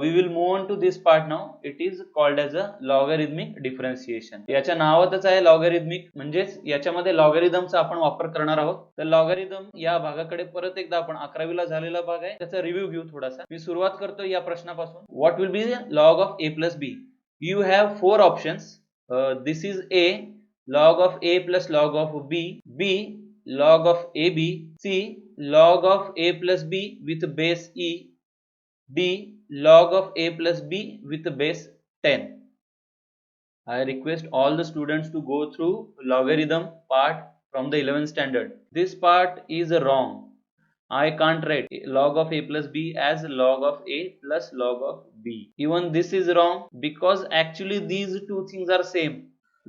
We will move on to this part now. It is called as a logarithmic differentiation. याच्या नावातच आहे logarithmic, म्हणजेच याच्यामध्ये लॉगरिथमचा आपण वापर करणार आहोत. तर लॉगरिथम या भागाकडे परत एकदा आपण 11वीला झालेला भाग आहे, त्याचा रिव्ह्यू घेऊ थोडासा. मी सुरुवात करतो या प्रश्नापासून. What will be log of a plus b? You have 4 options. This is a, log of a plus log of b, b log of ab, c log of a plus b with base e, d log of a plus b with base 10. I request all the students to go through logarithm part from the 11th standard. This part is wrong. I can't write log of a plus b as log of a plus log of b. Even this is wrong because actually these two things are same.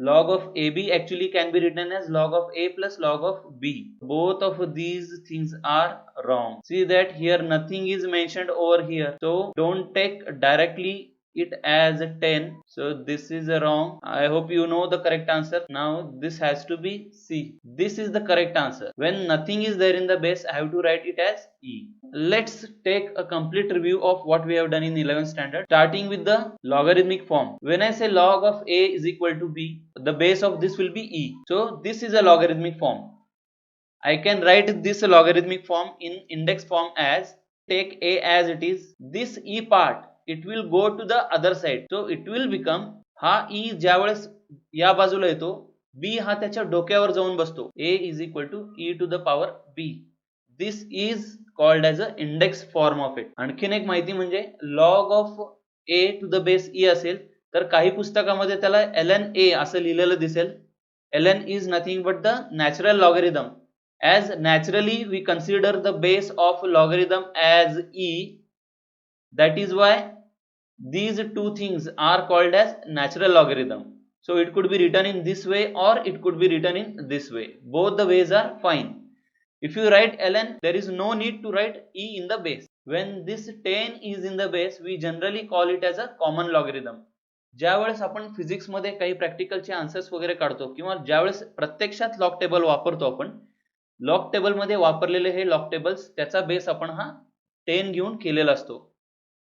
Log of ab actually can be written as log of a plus log of b. Both of these things are wrong. See that here nothing is mentioned over here, so don't take directly it as 10. So this is wrong. I hope you know the correct answer. Now this has to be C. This is the correct answer. When nothing is there in the base, I have to write it as E. Let's take a complete review of what we have done in 11th standard, starting with the logarithmic form. When I say log of A is equal to B, the base of this will be E. So this is a logarithmic form. I can write this logarithmic form in index form as, take A as it is, this E part it will go to the other side, so it will become, हा E ज्यावेळेस या बाजूला येतो, B हा त्याच्या डोक्यावर जाऊन बसतो. A is equal to E to the power B. This is called as a index form of it. आणखीन एक माहिती म्हणजे log of A to the base E असेल तर काही पुस्तकामध्ये त्याला ln A असं लिहिलेलं दिसेल. ln is nothing but the natural logarithm. As naturally we consider the base of logarithm as E, that is why these two things are called as natural logarithm. So it could be written in this way or it could be written in this way. Both the ways are fine. If you write ln, there is no need to write E in the base. When this 10 is in the base, we generally call it as a common logarithm. ज्यावेळेस आपण physics मध्ये काही प्रॅक्टिकलचे answers वगैरे काढतो किंवा ज्यावेळेस प्रत्यक्षात log table वापरतो, आपण लॉग टेबल मध्ये वापरलेले हे लॉग टेबल्स, त्याचा बेस आपण हा 10 घेऊन केलेला असतो,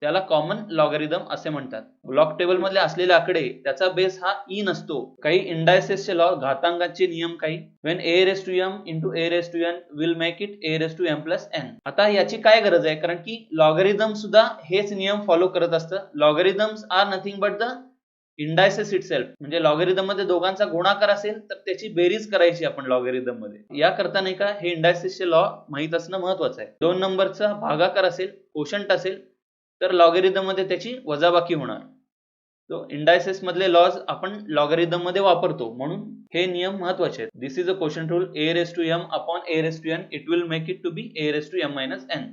त्याला कॉमन लॉगरिथम असे म्हणतात. लॉग टेबल मधले असलेले आकडे त्याचा बेस हा ई नसतो. काही इंडायसेसचे लॉ, घातांकाचे नियम काही, when a raised to m into a raised to n will make it a raised to m plus n. आता याची काय गरज आहे, कारण की लॉगरिथम सुद्धा हेच नियम फॉलो करत असतं. Logarithms are nothing but the indices itself. म्हणजे लॉगरिथम मध्ये दोघांचा गुणाकार असेल तर त्याची बेरीज करायची आपण लॉगरिथम मध्ये. या करता नाही का हे इंडायसेसचे लॉ माहित असणं महत्वाचं आहे. 2 नंबरचा भागाकार असेल, कोशंट असेल तर लॉगरिथम मध्ये त्याची वजाबाकी होणार. तो इंडायसेस मधले लॉज आपण लॉगरिथम मध्ये वापरतो, म्हणून हे नियम महत्वाचे आहेत. This is a question rule, a raised to m upon a raised to n, it will make it to be a raised to m minus n.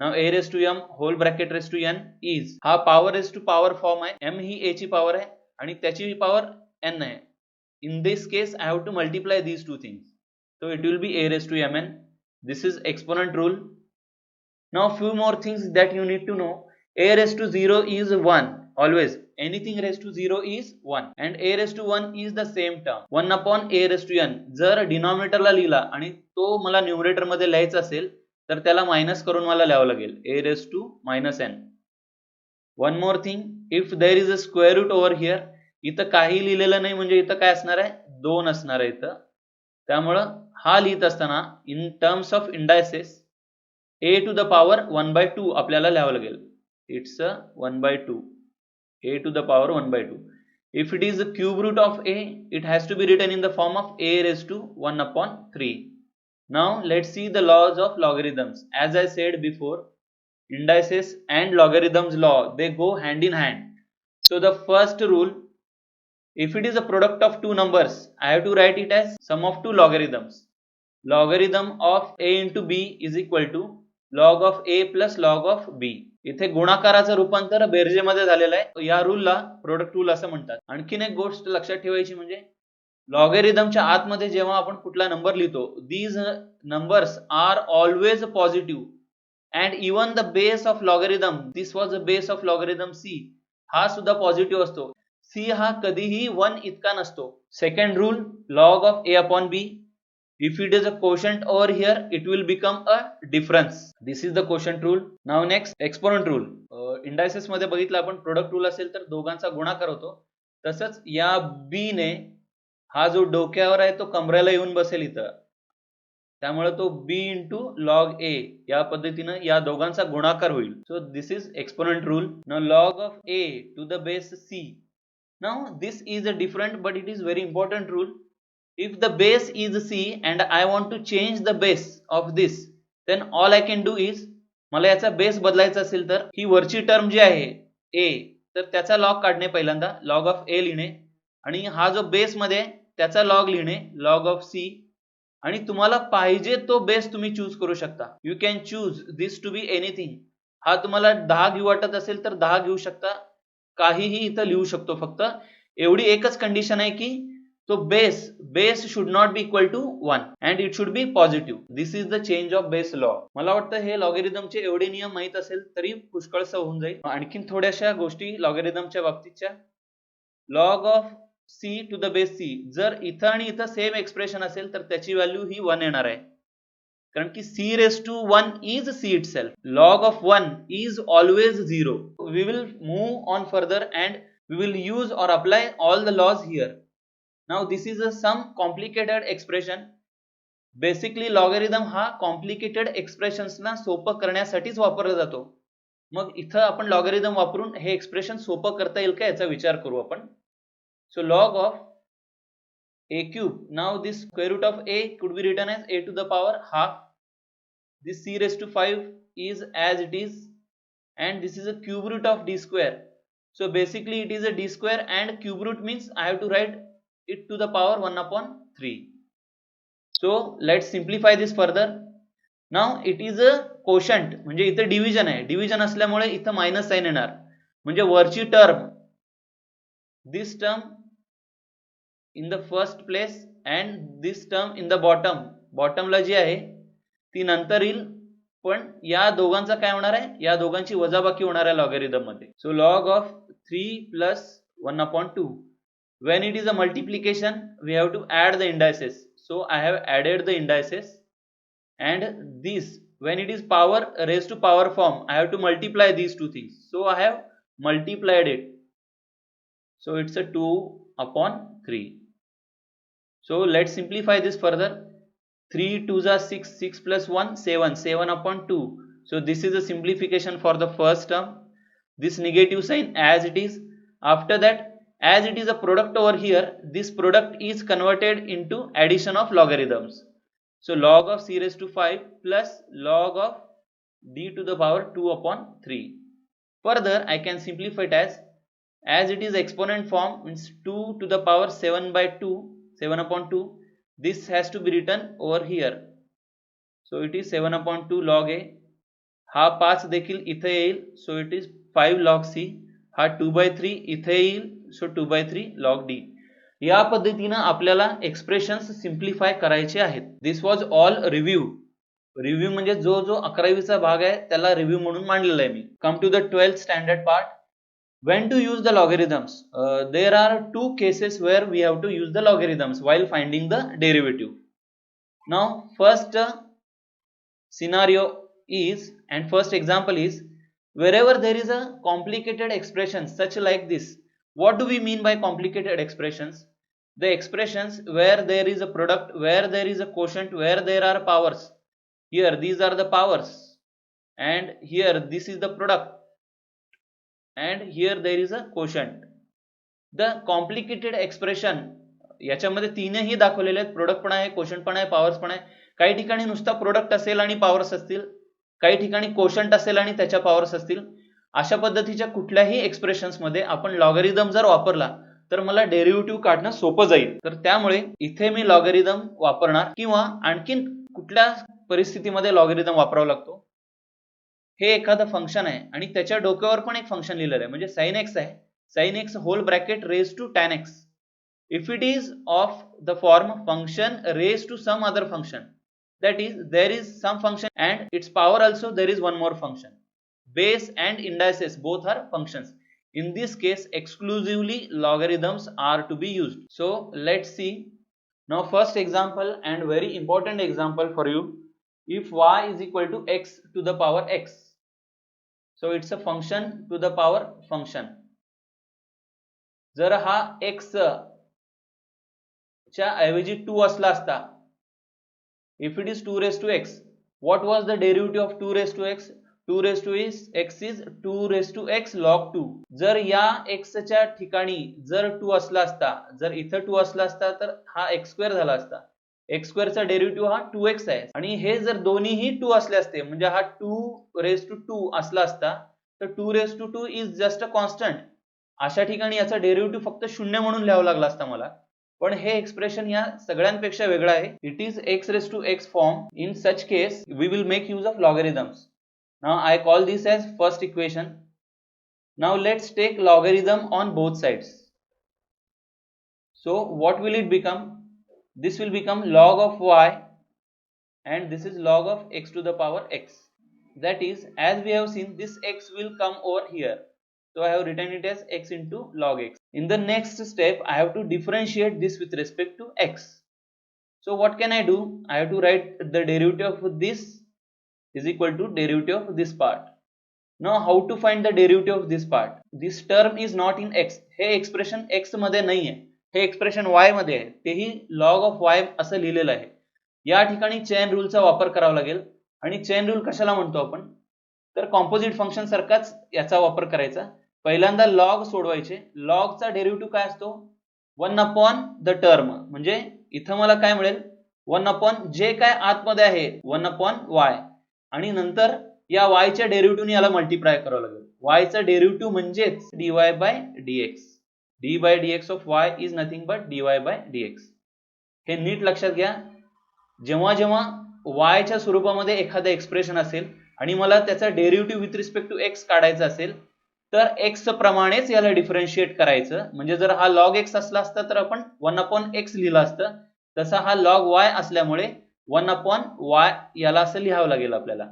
Now a raised to m whole bracket raised to n is, हा power raised to power form आहे. m he a ची power आहे आणि त्याची power n आहे. In this case I have to multiply these two things, so it will be a raised to mn. This is exponent rule. Now few more things that you need to know. A raised to 0 is 1. Always anything raised to 0 is 1 and a raised to 1 is the same term, 1 upon a raised to n. जर denominator ला लिहिला आणि तो मला numerator मध्ये लिहायचा असेल तर त्याला मायनस करून मला लिहावं लागेल a raised to minus n. One more thing, if there is a square root over here, इथं काही लिहिलेलं नाही म्हणजे इथं काय असणार आहे, 2 असणार आहे इथं. त्यामुळं हा लिहित असताना in terms of indices a to the power 1 by 2 आपल्याला लिहावं लागेल. It's a 1 by 2, a to the power 1 by 2. If it is a cube root of a, it has to be written in the form of a raised to 1 upon 3. Now let's see the laws of logarithms. As I said before, indices and logarithms law, they go hand in hand. So the first rule, if it is a product of two numbers, I have to write it as sum of two logarithms. Logarithm of a into b is equal to log of a plus log of b. इथे गुणाकाराचं रूपांतर बेरजेमध्ये झालेलं आहे. या रूलला product rule असं म्हणतात. आणखीन एक गोष्ट लक्षात ठेवायची म्हणजे लॉगरिथमच्या आतमध्ये जेव्हा आपण कुठला नंबर लिहितो, these numbers are always positive and even the base of logarithm, this was the base of logarithm c, हा सुद्धा पॉझिटिव्ह असतो. c हा कधीही 1 इतका नसतो. Second rule, log of a upon b, If it is a quotient over here, it will become a difference. This is the quotient rule. Now next, exponent rule. Indices मध्ये बघितलं आपण product rule असेल तर दोघांचा गुणाकार होतो. तसंच या b ने हा जो डोक्यावर आहे तो कमरेला येऊन बसेल इथं, त्यामुळे तो b इंटू लॉग a या पद्धतीने या दोघांचा गुणाकार होईल. So this is exponent rule. Now log of a to the base c. Now this is a different but it is very important rule. If the base is c and I want to change the base of this, then all I can do is, मला याचा base बदलायचा असेल तर ही वरची term जी आहे a, तर त्याचा log काढणे, पहिल्यांदा लॉग ऑफ a लिहिणे, आणि हा जो बेस मध्ये त्याचा लॉग लिहिणे, लॉग ऑफ c, आणि तुम्हाला पाहिजे तो बेस तुम्ही चूज करू शकता. You can choose this to be anything. हा तुम्हाला 10 घेऊ वाटत असेल तर 10 घेऊ शकता, काहीही इथं लिहू शकतो. फक्त एवढी एकच कंडिशन आहे की तो base should not be equal to 1 and it should be positive. This is the change of base law. मला वाटतं हे लॉगॅरिथमचे एवढे नियम माहित असेल तरी पुष्कळसं होऊन जाईल. आणखीन थोड्याशा गोष्टी लॉगॅरिथमच्या बाबतीतच्या. Log of c to the base c, जर इथं आणि इथं सेम एक्सप्रेशन असेल तर त्याची व्हॅल्यू ही 1 येणार आहे, कारण की c raised to 1 is c itself. Log of 1 is always 0. We will move on further and we will use or apply all the laws here. Now this is some complicated expression. Basically logarithm हा complicated expressions ना सोपं करण्यासाठीच वापरला जातो. मग इथं आपण logarithm वापरून हे एक्सप्रेशन सोपं करता येईल का याचा विचार करू आपण. So log of a cube. Now this square root of a could be written as a to the power half. This c raised to 5 is as it is, and this is a cube root of d square. So basically it is a d square, and cube root means I have to write it to the power 1 upon 3. So let's simplify this further. Now it is a quotient, म्हणजे इथं division आहे. Division असल्यामुळे इथं minus sign येणार, म्हणजे वरची term, this term in the first place and this term in the bottom. बॉटमला जी आहे ती नंतर येईल, पण या दोघांचा काय होणार आहे, या दोघांची वजाबाकी होणार आहे लॉगॅरिथम मध्ये. So log of 3 plus 1 upon 2. When it is a multiplication, we have to add the indices. So I have added the indices, and this, when it is power raised to power form, I have to multiply these two things. So I have multiplied it. So it's a 2 upon 3. So let's simplify this further. 3 2s are 6, 6 plus 1 7, 7 upon 2. So this is a simplification for the first term. This negative sign as it is. After that, as it is a product over here, this product is converted into addition of logarithms. So log of c raised to 5 plus log of d to the power 2 upon 3. Further I can simplify it as it is exponent form, means 2 to the power 7 by 2, 7 upon 2. This has to be written over here. So it is 7 upon 2 log a. हा 5 देखील इथे येईल, so it is 5 log c. हा 2 by 3 इथे येईल, so 2 by 3 log d. या पद्धतीने आपल्याला एक्सप्रेशन्स सिम्प्लिफाय करायचे आहेत. दिस वॉज ऑल रिव्ह्यू. रिव्ह्यू म्हणजे जो 11वीचा भाग आहे त्याला रिव्ह्यू म्हणून मांडलेला आहे मी. Come to the 12th standard part. When to use the logarithms? There are two cases where we have to use the logarithms while finding the derivative. Now first scenario is, and first example is, wherever there is a complicated expression such like this. What do we mean by complicated expressions? The expressions where there is a product, where there is a quotient, where there are powers. Here these are the powers, and here this is the product, and here there is a quotient. The complicated expression, याच्यामध्ये तीनही दाखवलेले आहेत, product पण आहे, quotient पण आहे, powers पण आहे. काही ठिकाणी नुसता प्रोडक्ट असेल आणि पॉवर्स असतील, काही ठिकाणी क्वोशंट असेल आणि त्याच्या पॉवर्स असतील. अशा पद्धतीच्या कुठल्याही एक्सप्रेशन्स मध्ये आपण लॉगॅरिथम जर वापरला तर मला डेरिव्हेटिव्ह काढणं सोपं जाईल. तर त्यामुळे इथे मी लॉगॅरिथम वापरणार, किंवा आणखीन कुठल्या परिस्थितीमध्ये लॉगॅरिथम वापरावा लागतो. हे एखादं फंक्शन आहे आणि त्याच्या डोक्यावर पण एक फंक्शन लिहिलेलं आहे, म्हणजे sin x आहे, sin x whole bracket raise to tan x. If it is of the form function raise to some other function, that is there is some function and its power also there is one more function. Base and indices both are functions. In this case exclusively logarithms are to be used. So let's see. Now first example and very important example for you, if y is equal to x to the power x, so it's a function to the power function. जर हा x च्या ऐवजी 2 असला असता, if it is 2 raised to x, what was the derivative of 2 raised to x? 2 raised to x is 2 raised to x log 2. जर या x च्या ठिकाणी जर 2 असला असता, जर इथं 2 असला असता तर हा x स्क्वेअर झाला असता. x स्क्वेअर चा डेरिव्हेटिव्ह हा 2x आहे आणि हे जर दोन्हीही 2 असले असते, म्हणजे हा 2 raised to 2 असला असता, तर 2 raised to 2 is just a constant. अशा ठिकाणी याचा डेरिव्हेटिव्ह फक्त 0 म्हणून लिहावं लागला असता मला. पण हे एक्सप्रेशन या सगळ्यांपेक्षा वेगळं आहे. It is x raised to x form. In such case we will make use of logarithms. Now I call this as first equation. Now let's take logarithm on both sides. So what will it become? This will become log of y and this is log of x to the power x. That is, as we have seen, this x will come over here. So I have written it as x into log x. In the next step, I have to differentiate this with respect to x. So what can I do? I have to write the derivative of this is equal to derivative of this part. Now how to find the derivative of this part? This term is not in x. हे expression x मध्ये नाही आहे, हे expression y मध्ये आहे, तेही log of y असं लिहिलेलं आहे. या ठिकाणी चेन रूलचा वापर करावा लागेल. आणि चेन रूल कशाला म्हणतो आपण? तर कॉम्पोजिट फंक्शन सारखाच याचा वापर करायचा. पहिल्यांदा लॉग सोडवायचे. लॉगचा डेरिव्हेटिव्ह काय असतो? 1 अपॉन द टर्म. म्हणजे इथं मला काय मिळेल? 1 अपॉन जे काय आतमध्ये आहे 1 अपॉन y, आणि नंतर या y च्या डेरिव्हेटिव्हने याला मल्टिप्लाय करावं लागेल. y चा डेरिव्हेटिव्ह म्हणजेच dy by dx. d by dx of y is nothing but dy by dx. हे नीट लक्षात घ्या. जेव्हा जेव्हा y च्या स्वरूपामध्ये एखादं एक्सप्रेशन असेल आणि मला त्याचा derivative with respect to x काढायचा असेल, तर x प्रमाणेच याला डिफरन्शिएट करायचं. म्हणजे जर हा log x असला असता तर आपण 1 अपॉन x लिहिलं असतं. तसा हा log y असल्यामुळे 1 अपॉन y याला असं लिहावं लागेल आपल्याला.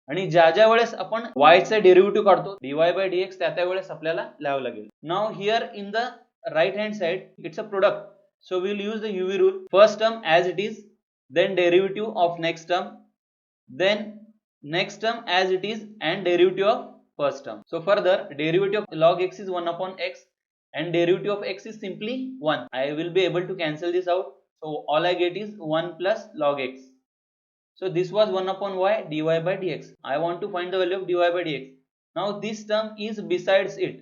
आणि ज्या ज्या वेळेस आपण y चे डेरिव्हेटिव्ह काढतो dy by dx, त्या वेळेस आपल्याला लिहावं लागेल. Now here in the right hand side it's a product, so we will use the UV rule. First term as it is, then derivative of next term, then next term as it is, and derivative of first term. So further, derivative of log x is 1 upon x and derivative of x is simply 1. I will be able to cancel this out. So all I get is 1 plus log x. So this was 1 upon y dy by dx. I want to find the value of dy by dx. Now this term is besides it.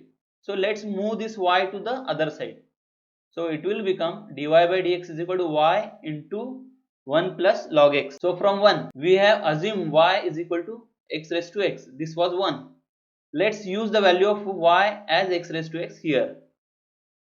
So let's move this y to the other side. So it will become dy by dx is equal to y into 1 plus log x. So from 1 we have assumed y is equal to x raised to x. This was 1. Let's use the value of y as x raised to x here.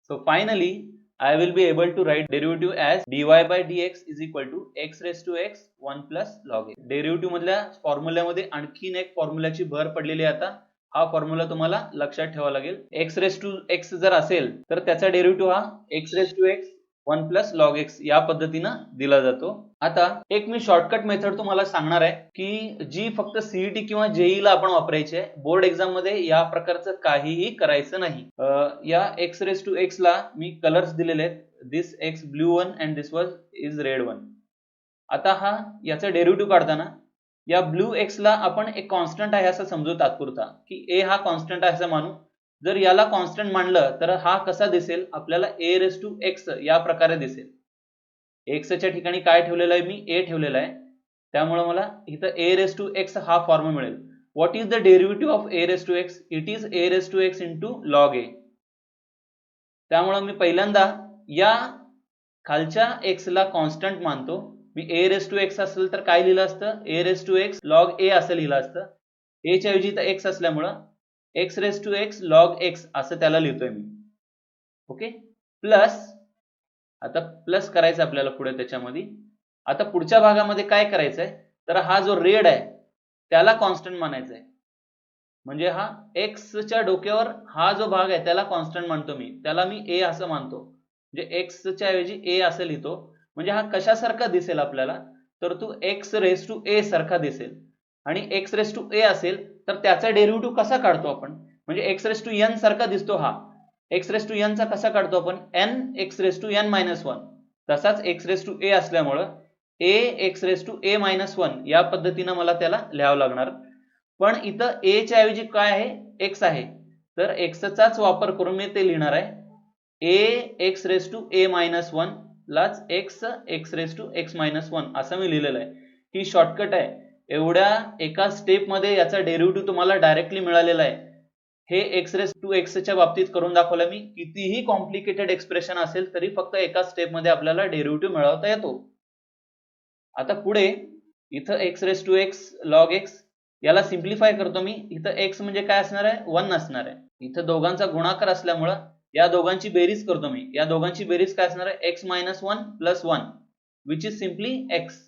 So finally I will be able to write derivative as dy by dx is equal to x raised to x 1 plus log x. Derivative मधल्या फॉर्म्युल्यामध्ये आणखीन एक फॉर्म्युल्याची भर पडलेली आहे. आता हा formula तुम्हाला लक्षात ठेवावा लागेल. x raised to x जर असेल तर त्याचा डेरिव्हेटिव्ह हा x raised to x 1 plus log x या पद्धतीनं दिला जातो. आता एक मी शॉर्टकट मेथड तुम्हाला सांगणार आहे की जी फक्त सीईटी किंवा जेई ला आपण वापरायची आहे. बोर्ड एक्झाम मध्ये या प्रकारचं काहीही करायचं नाही. या x raised to x ला मी कलर्स दिलेले आहेत. दिस x blue one and this was is red one. आता हा याचा डेरिव्हेटिव्ह काढताना या ब्लू x ला आपण एक कॉन्स्टंट आहे असं समजू तात्पुरता, की a हा कॉन्स्टंट आहे असं मानू. जर याला कॉन्स्टंट मानलं तर हा कसा दिसेल? आपल्याला a raised to x या प्रकारे दिसेल. x च्या ठिकाणी काय ठेवलेलं आहे? मी a ठेवलेला आहे. त्यामुळे मला इथं a raised to x हा फॉर्म मिळेल. What is the derivative of a raised to x? It is a raised to x into log a. त्यामुळे मी पहिल्यांदा या खालच्या x ला कॉन्स्टंट मानतो. मी a raised to x असेल तर काय लिहिलं असतं? a raised to x log a असं लिहिलं असतं. a च्या ऐवजी इथं x असल्यामुळं x raised to x log x असं त्याला लिहितोय मी. ओके, प्लस आता प्लस करायचं आपल्याला पुढे त्याच्यामध्ये. आता पुढच्या भागामध्ये काय करायचंय? तर हा जो रेड आहे त्याला कॉन्स्टंट मानायचा आहे. म्हणजे हा x च्या डोक्यावर हा जो भाग आहे त्याला कॉन्स्टंट मानतो मी. त्याला मी a असं मानतो. म्हणजे x च्या ऐवजी a असं लिहितो. म्हणजे हा कशासारखा दिसेल आपल्याला? तर तो x raised to a सारखा दिसेल. आणि x raised to a असेल तर त्याचा डेरिव्हेटिव्ह कसा काढतो आपण? म्हणजे x raised to n सारखा दिसतो हा. x raised to n चा कसा काढतो आपण? n x raised to n minus 1. तसाच एक्स रेस टू ए असल्यामुळं a x raise to a minus one या पद्धतीनं मला त्याला लिहावं लागणार. पण इथं ए च्या ऐवजी काय आहे, एक्स आहे, तर एक्सचाच वापर करून मी ते लिहिणार आहे. A x raise to a minus one लाच x x raise to x minus one असं मी लिहिलेलं आहे. ही शॉर्टकट आहे. एवढ्या एका स्टेप मध्ये याचा डेरिव्हेटिव्ह तुम्हाला डायरेक्टली मिळालेला आहे. हे एक्स रेस टू एक्सच्या बाबतीत करून दाखवलं मी. कितीही कॉम्प्लिकेटेड एक्सप्रेशन असेल तरी फक्त एका स्टेप मध्ये आपल्याला डेरिव्हेटिव्ह मिळवता येतो. आता पुढे इथं x raise to x log x याला सिम्प्लिफाय करतो मी. इथं एक्स म्हणजे काय असणार आहे, 1 असणार आहे. इथं दोघांचा गुणाकार असल्यामुळं या दोघांची बेरीज करतो मी. या दोघांची बेरीज काय असणार आहे, x minus one plus one which is simply x.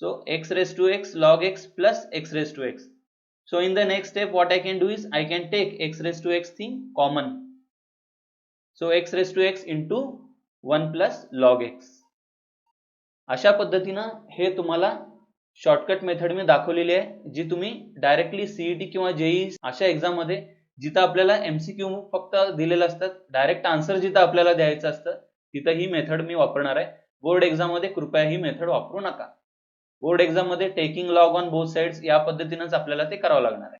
So x raised to x log x plus x raised to x. So in the next step what I can do is I can take x raised to x thing common. So x raised to x into 1 plus log x. अशा पद्धतीनं हे तुम्हाला shortcut method मी दाखवलेली आहे, जी तुम्ही directly CET किंवा JEE अशा exam मध्ये जिथं आपल्याला एमसीक्यू फक्त दिलेलं असतात, डायरेक्ट आन्सर जिथं आपल्याला द्यायचं असतं तिथं ही मेथड मी वापरणार आहे. बोर्ड एक्झाम मध्ये कृपया ही मेथड वापरू नका. बोर्ड एक्झाम मध्ये taking log on both sides या पद्धतीनेच आपल्याला ते करावं लागणार आहे.